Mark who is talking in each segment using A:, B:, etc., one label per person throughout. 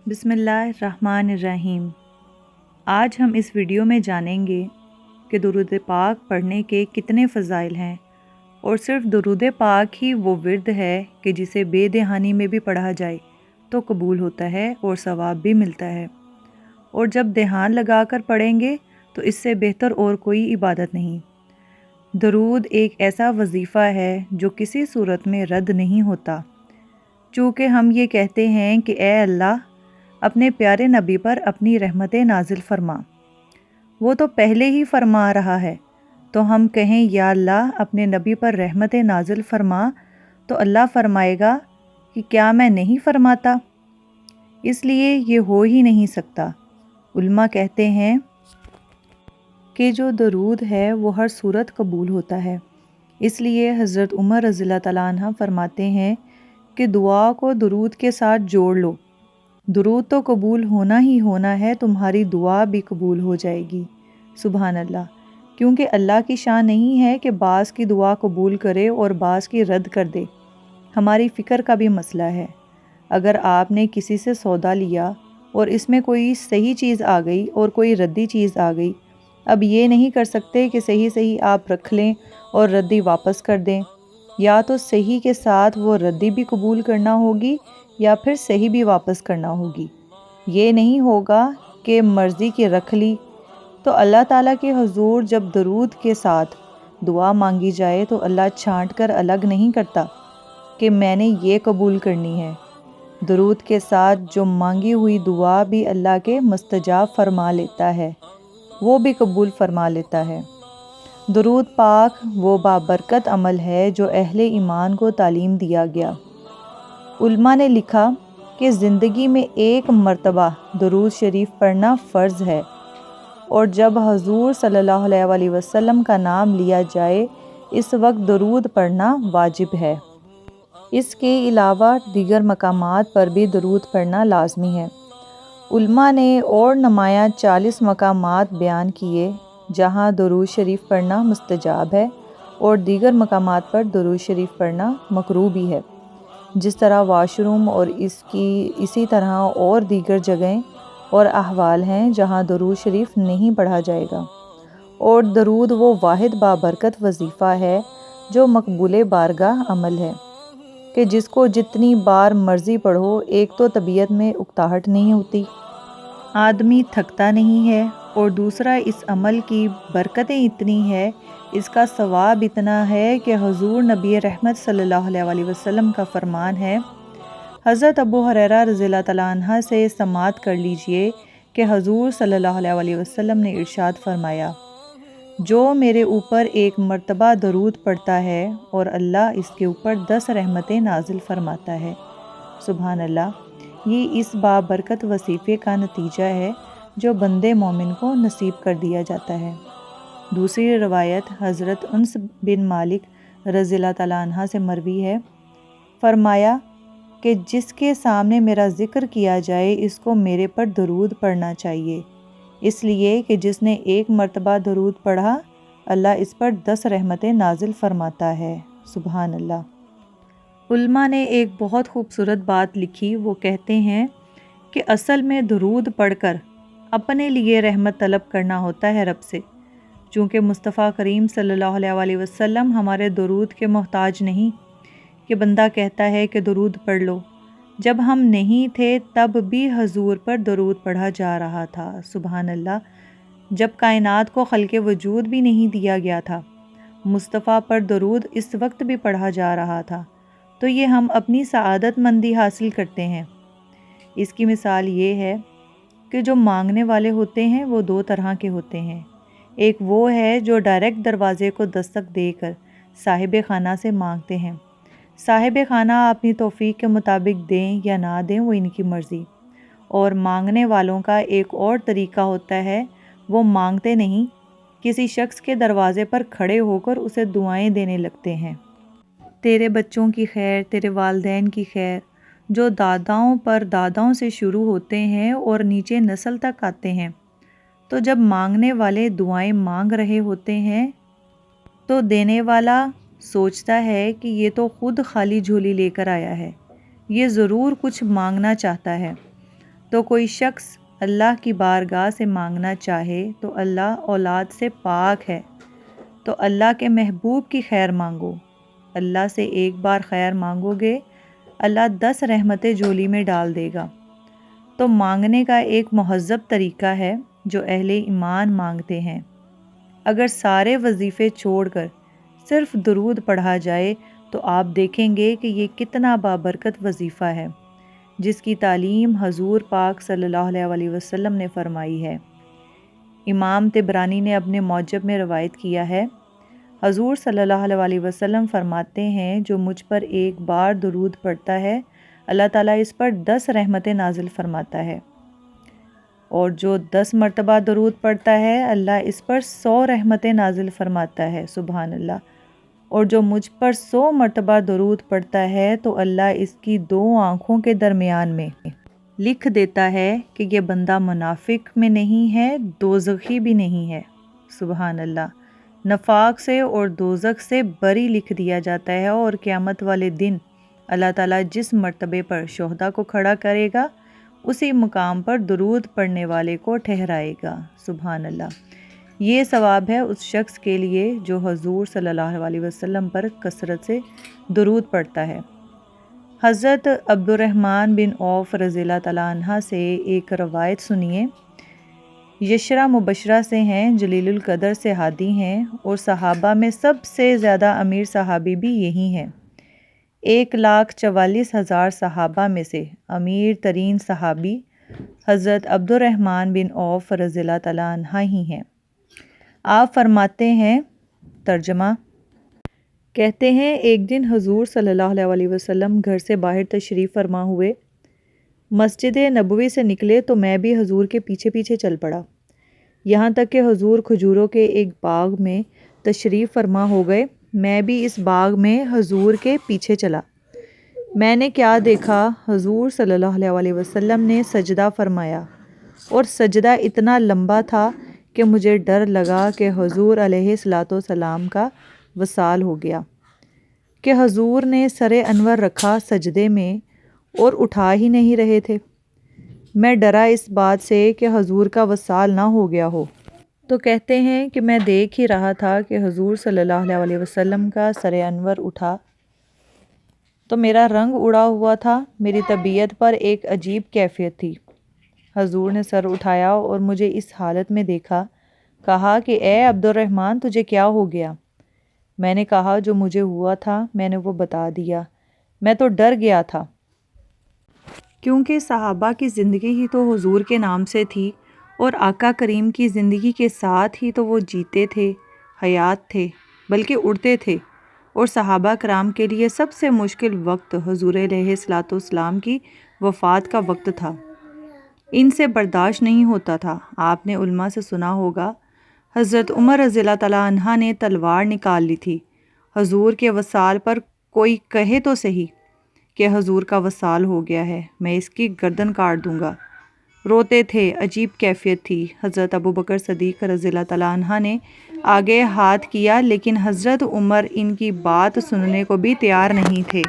A: بسم اللہ الرحمن الرحیم۔ آج ہم اس ویڈیو میں جانیں گے کہ درود پاک پڑھنے کے کتنے فضائل ہیں، اور صرف درود پاک ہی وہ ورد ہے کہ جسے بے دہانی میں بھی پڑھا جائے تو قبول ہوتا ہے اور ثواب بھی ملتا ہے، اور جب دھیان لگا کر پڑھیں گے تو اس سے بہتر اور کوئی عبادت نہیں۔ درود ایک ایسا وظیفہ ہے جو کسی صورت میں رد نہیں ہوتا، چونکہ ہم یہ کہتے ہیں کہ اے اللہ اپنے پیارے نبی پر اپنی رحمتیں نازل فرما۔ وہ تو پہلے ہی فرما رہا ہے، تو ہم کہیں یا اللہ اپنے نبی پر رحمتیں نازل فرما، تو اللہ فرمائے گا کہ کیا میں نہیں فرماتا؟ اس لیے یہ ہو ہی نہیں سکتا۔ علماء کہتے ہیں کہ جو درود ہے وہ ہر صورت قبول ہوتا ہے، اس لیے حضرت عمر رضی اللہ تعالیٰ عنہ فرماتے ہیں کہ دعا کو درود کے ساتھ جوڑ لو، درود تو قبول ہونا ہی ہونا ہے، تمہاری دعا بھی قبول ہو جائے گی۔ سبحان اللہ، کیونکہ اللہ کی شان نہیں ہے کہ بعض کی دعا قبول کرے اور بعض کی رد کر دے۔ ہماری فکر کا بھی مسئلہ ہے۔ اگر آپ نے کسی سے سودا لیا اور اس میں کوئی صحیح چیز آ گئی اور کوئی ردی چیز آ گئی، اب یہ نہیں کر سکتے کہ صحیح آپ رکھ لیں اور ردی واپس کر دیں، یا تو صحیح کے ساتھ وہ ردی بھی قبول کرنا ہوگی یا پھر صحیح بھی واپس کرنا ہوگی۔ یہ نہیں ہوگا کہ مرضی کی رکھ لی۔ تو اللہ تعالیٰ کے حضور جب درود کے ساتھ دعا مانگی جائے تو اللہ چھانٹ کر الگ نہیں کرتا کہ میں نے یہ قبول کرنی ہے۔ درود کے ساتھ جو مانگی ہوئی دعا بھی اللہ کے مستجاب فرما لیتا ہے، وہ بھی قبول فرما لیتا ہے۔ درود پاک وہ بابرکت عمل ہے جو اہل ایمان کو تعلیم دیا گیا۔ علماء نے لکھا کہ زندگی میں ایک مرتبہ درود شریف پڑھنا فرض ہے، اور جب حضور صلی اللہ علیہ وسلم کا نام لیا جائے اس وقت درود پڑھنا واجب ہے۔ اس کے علاوہ دیگر مقامات پر بھی درود پڑھنا لازمی ہے۔ علماء نے اور نمایاں 40 مقامات بیان کیے جہاں درود شریف پڑھنا مستجاب ہے، اور دیگر مقامات پر درود شریف پڑھنا مکروہ بھی ہے، جس طرح واش روم اور اسی طرح اور دیگر جگہیں اور احوال ہیں جہاں درود شریف نہیں پڑھا جائے گا۔ اور درود وہ واحد بابرکت وظیفہ ہے جو مقبول بارگاہ عمل ہے کہ جس کو جتنی بار مرضی پڑھو، ایک تو طبیعت میں اکتاہٹ نہیں ہوتی، آدمی تھکتا نہیں ہے، اور دوسرا اس عمل کی برکتیں اتنی ہے، اس کا ثواب اتنا ہے کہ حضور نبی رحمت صلی اللہ علیہ وسلم کا فرمان ہے۔ حضرت ابو ہریرہ رضی اللہ تعالیٰ عنہ سے سماعت کر لیجئے کہ حضور صلی اللہ علیہ وسلم نے ارشاد فرمایا، جو میرے اوپر ایک مرتبہ درود پڑھتا ہے اور اللہ اس کے اوپر 10 رحمتیں نازل فرماتا ہے۔ سبحان اللہ، یہ اس بابرکت وظیفے کا نتیجہ ہے جو بندے مومن کو نصیب کر دیا جاتا ہے۔ دوسری روایت حضرت انس بن مالک رضی اللہ تعالیٰ عنہ سے مروی ہے، فرمایا کہ جس کے سامنے میرا ذکر کیا جائے اس کو میرے پر درود پڑھنا چاہیے، اس لیے کہ جس نے ایک مرتبہ درود پڑھا اللہ اس پر 10 رحمتیں نازل فرماتا ہے۔ سبحان اللہ۔ علماء نے ایک بہت خوبصورت بات لکھی، وہ کہتے ہیں کہ اصل میں درود پڑھ کر اپنے لیے رحمت طلب کرنا ہوتا ہے رب سے، چونکہ مصطفیٰ کریم صلی اللہ علیہ وسلم ہمارے درود کے محتاج نہیں کہ بندہ کہتا ہے کہ درود پڑھ لو۔ جب ہم نہیں تھے تب بھی حضور پر درود پڑھا جا رہا تھا۔ سبحان اللہ، جب کائنات کو خلق وجود بھی نہیں دیا گیا تھا، مصطفیٰ پر درود اس وقت بھی پڑھا جا رہا تھا، تو یہ ہم اپنی سعادت مندی حاصل کرتے ہیں۔ اس کی مثال یہ ہے کہ جو مانگنے والے ہوتے ہیں وہ 2 طرح کے ہوتے ہیں۔ ایک وہ ہے جو ڈائریکٹ دروازے کو دستک دے کر صاحب خانہ سے مانگتے ہیں۔ صاحب خانہ اپنی توفیق کے مطابق دیں یا نہ دیں وہ ان کی مرضی۔ اور مانگنے والوں کا ایک اور طریقہ ہوتا ہے، وہ مانگتے نہیں، کسی شخص کے دروازے پر کھڑے ہو کر اسے دعائیں دینے لگتے ہیں۔ تیرے بچوں کی خیر، تیرے والدین کی خیر، جو داداؤں سے شروع ہوتے ہیں اور نیچے نسل تک آتے ہیں۔ تو جب مانگنے والے دعائیں مانگ رہے ہوتے ہیں تو دینے والا سوچتا ہے کہ یہ تو خود خالی جھولی لے کر آیا ہے، یہ ضرور کچھ مانگنا چاہتا ہے، تو کوئی شخص اللہ کی بارگاہ سے مانگنا چاہے تو اللہ اولاد سے پاک ہے، تو اللہ کے محبوب کی خیر مانگو۔ اللہ سے ایک بار خیر مانگو گے، اللہ 10 رحمتیں جھولی میں ڈال دے گا۔ تو مانگنے کا ایک مہذب طریقہ ہے جو اہل ایمان مانگتے ہیں۔ اگر سارے وظیفے چھوڑ کر صرف درود پڑھا جائے تو آپ دیکھیں گے کہ یہ کتنا بابرکت وظیفہ ہے، جس کی تعلیم حضور پاک صلی اللہ علیہ وسلم نے فرمائی ہے۔ امام طبرانی نے اپنے معجم میں روایت کیا ہے، حضور صلی اللہ علیہ وسلم فرماتے ہیں جو مجھ پر ایک بار درود پڑھتا ہے اللہ تعالیٰ اس پر 10 رحمتیں نازل فرماتا ہے، اور جو 10 مرتبہ درود پڑھتا ہے اللہ اس پر 100 رحمتیں نازل فرماتا ہے، سبحان اللہ۔ اور جو مجھ پر 100 مرتبہ درود پڑھتا ہے تو اللہ اس کی 2 آنکھوں کے درمیان میں لکھ دیتا ہے کہ یہ بندہ منافق میں نہیں ہے، دوزخی بھی نہیں ہے، سبحان اللہ۔ نفاق سے اور دوزخ سے بری لکھ دیا جاتا ہے، اور قیامت والے دن اللہ تعالیٰ جس مرتبے پر شہداء کو کھڑا کرے گا اسی مقام پر درود پڑھنے والے کو ٹھہرائے گا، سبحان اللہ۔ یہ ثواب ہے اس شخص کے لیے جو حضور صلی اللہ علیہ وسلم پر کثرت سے درود پڑھتا ہے۔ حضرت عبد الرحمن بن عوف رضی اللہ تعالیٰ عنہ سے ایک روایت سنیے۔ یشرا مبشرہ سے ہیں، جلیل القدر صحابی ہیں، اور صحابہ میں سب سے زیادہ امیر صحابی بھی یہی ہیں۔ 1,44,000 صحابہ میں سے امیر ترین صحابی حضرت عبد الرحمن بن عوف رضی اللہ تعالیٰ عنہ ہی ہیں۔ آپ فرماتے ہیں، ترجمہ، کہتے ہیں ایک دن حضور صلی اللہ علیہ وسلم گھر سے باہر تشریف فرما ہوئے، مسجد نبوی سے نکلے تو میں بھی حضور کے پیچھے پیچھے چل پڑا، یہاں تک کہ حضور کھجوروں کے ایک باغ میں تشریف فرما ہو گئے۔ میں بھی اس باغ میں حضور کے پیچھے چلا۔ میں نے کیا دیکھا، حضور صلی اللہ علیہ وسلم نے سجدہ فرمایا، اور سجدہ اتنا لمبا تھا کہ مجھے ڈر لگا کہ حضور علیہ السلام کا وصال ہو گیا، کہ حضور نے سر انور رکھا سجدے میں اور اٹھا ہی نہیں رہے تھے۔ میں ڈرا اس بات سے کہ حضور کا وصال نہ ہو گیا ہو۔ تو کہتے ہیں کہ میں دیکھ ہی رہا تھا کہ حضور صلی اللہ علیہ وسلم کا سر انور اٹھا تو میرا رنگ اڑا ہوا تھا، میری طبیعت پر ایک عجیب کیفیت تھی۔ حضور نے سر اٹھایا اور مجھے اس حالت میں دیکھا، کہا کہ اے عبد الرحمن تجھے کیا ہو گیا؟ میں نے کہا جو مجھے ہوا تھا میں نے وہ بتا دیا، میں تو ڈر گیا تھا، کیونکہ صحابہ کی زندگی ہی تو حضور کے نام سے تھی، اور آقا کریم کی زندگی کے ساتھ ہی تو وہ جیتے تھے، حیات تھے، بلکہ اڑتے تھے۔ اور صحابہ کرام کے لیے سب سے مشکل وقت حضور علیہ السلام کی وفات کا وقت تھا، ان سے برداشت نہیں ہوتا تھا۔ آپ نے علماء سے سنا ہوگا، حضرت عمر رضی اللہ تعالیٰ عنہ نے تلوار نکال لی تھی حضور کے وصال پر، کوئی کہے تو صحیح کہ حضور کا وصال ہو گیا ہے، میں اس کی گردن کاٹ دوں گا۔ روتے تھے، عجیب کیفیت تھی۔ حضرت ابوبکر صدیق رضی اللہ تعالیٰ عنہ نے آگے ہاتھ کیا، لیکن حضرت عمر ان کی بات سننے کو بھی تیار نہیں تھے۔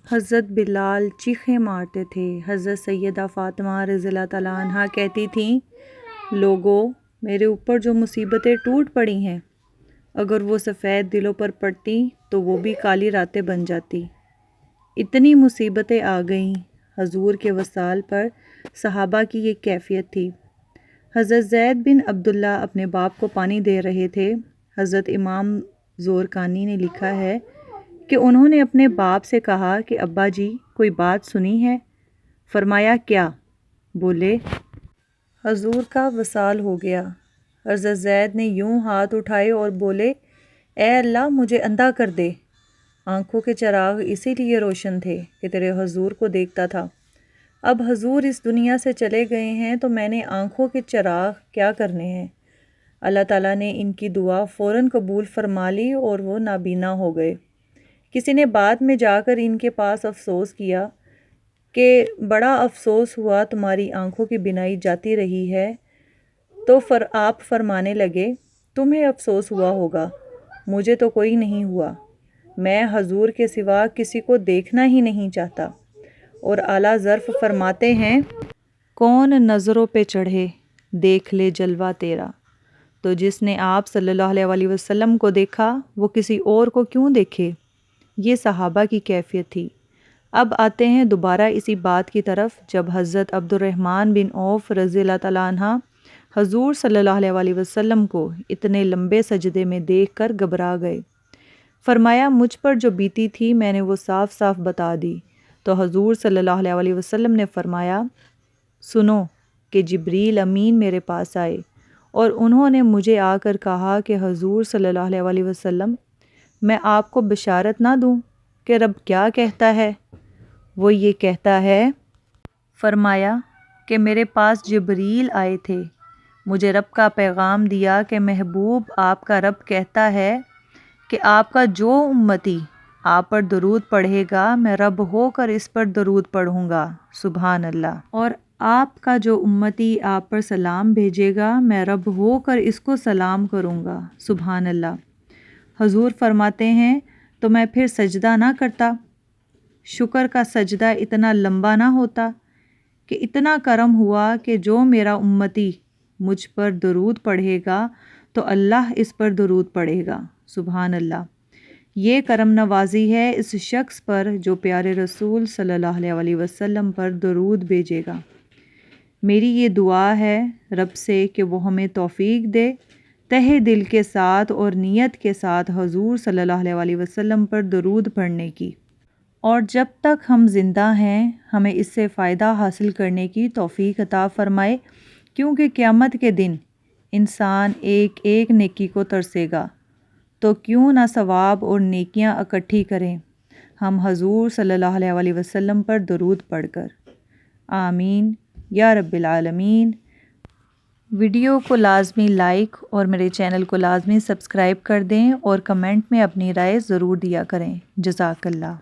A: حضرت بلال چیخیں مارتے تھے۔ حضرت سیدہ فاطمہ رضی اللہ تعالیٰ عنہ کہتی تھیں، لوگو میرے اوپر جو مصیبتیں ٹوٹ پڑی ہیں، اگر وہ سفید دلوں پر پڑتی تو وہ بھی کالی راتیں بن جاتی۔ اتنی مصیبتیں آ گئیں۔ حضور کے وصال پر صحابہ کی یہ کیفیت تھی۔ حضرت زید بن عبداللہ اپنے باپ کو پانی دے رہے تھے۔ حضرت امام زورقانی نے لکھا ہے کہ انہوں نے اپنے باپ سے کہا کہ ابا جی کوئی بات سنی ہے؟ فرمایا کیا؟ بولے حضور کا وصال ہو گیا۔ حضرت زید نے یوں ہاتھ اٹھائے اور بولے، اے اللہ مجھے اندھا کر دے، آنکھوں کے چراغ اسی لیے روشن تھے کہ تیرے حضور کو دیکھتا تھا، اب حضور اس دنیا سے چلے گئے ہیں تو میں نے آنکھوں کے چراغ کیا کرنے ہیں۔ اللہ تعالیٰ نے ان کی دعا فوراً قبول فرما لی اور وہ نابینا ہو گئے۔ کسی نے بعد میں جا کر ان کے پاس افسوس کیا کہ بڑا افسوس ہوا تمہاری آنکھوں کی بینائی جاتی رہی ہے، تو آپ فرمانے لگے تمہیں افسوس ہوا ہوگا، مجھے تو کوئی نہیں ہوا، میں حضور کے سوا کسی کو دیکھنا ہی نہیں چاہتا۔ اور اعلیٰ ظرف فرماتے ہیں، کون نظروں پہ چڑھے دیکھ لے جلوہ تیرا، تو جس نے آپ صلی اللہ علیہ وسلم کو دیکھا وہ کسی اور کو کیوں دیکھے؟ یہ صحابہ کی کیفیت تھی۔ اب آتے ہیں دوبارہ اسی بات کی طرف، جب حضرت عبد الرحمن بن عوف رضی اللہ تعالیٰ عنہ حضور صلی اللہ علیہ وسلم کو اتنے لمبے سجدے میں دیکھ کر گھبرا گئے۔ فرمایا مجھ پر جو بیتی تھی میں نے وہ صاف صاف بتا دی، تو حضور صلی اللہ علیہ وسلم نے فرمایا سنو کہ جبریل امین میرے پاس آئے اور انہوں نے مجھے آ کر کہا کہ حضور صلی اللہ علیہ وسلم میں آپ کو بشارت نہ دوں کہ رب کیا کہتا ہے؟ وہ یہ کہتا ہے، فرمایا کہ میرے پاس جبریل آئے تھے، مجھے رب کا پیغام دیا کہ محبوب آپ کا رب کہتا ہے کہ آپ کا جو امتی آپ پر درود پڑھے گا میں رب ہو کر اس پر درود پڑھوں گا، سبحان اللہ، اور آپ کا جو امتی آپ پر سلام بھیجے گا میں رب ہو کر اس کو سلام کروں گا، سبحان اللہ۔ حضور فرماتے ہیں تو میں پھر سجدہ نہ کرتا، شکر کا سجدہ اتنا لمبا نہ ہوتا کہ اتنا کرم ہوا کہ جو میرا امتی مجھ پر درود پڑھے گا تو اللہ اس پر درود پڑھے گا، سبحان اللہ۔ یہ کرم نوازی ہے اس شخص پر جو پیارے رسول صلی اللہ علیہ وسلم پر درود بھیجے گا۔ میری یہ دعا ہے رب سے کہ وہ ہمیں توفیق دے تہہ دل کے ساتھ اور نیت کے ساتھ حضور صلی اللہ علیہ وسلم پر درود پڑھنے کی، اور جب تک ہم زندہ ہیں ہمیں اس سے فائدہ حاصل کرنے کی توفیق عطا فرمائے، کیونکہ قیامت کے دن انسان ایک ایک نیکی کو ترسے گا، تو کیوں نہ ثواب اور نیکیاں اکٹھی کریں ہم حضور صلی اللہ علیہ وسلم پر درود پڑھ کر، آمین یا رب العالمین۔ ویڈیو کو لازمی لائک اور میرے چینل کو لازمی سبسکرائب کر دیں اور کمنٹ میں اپنی رائے ضرور دیا کریں۔ جزاک اللہ۔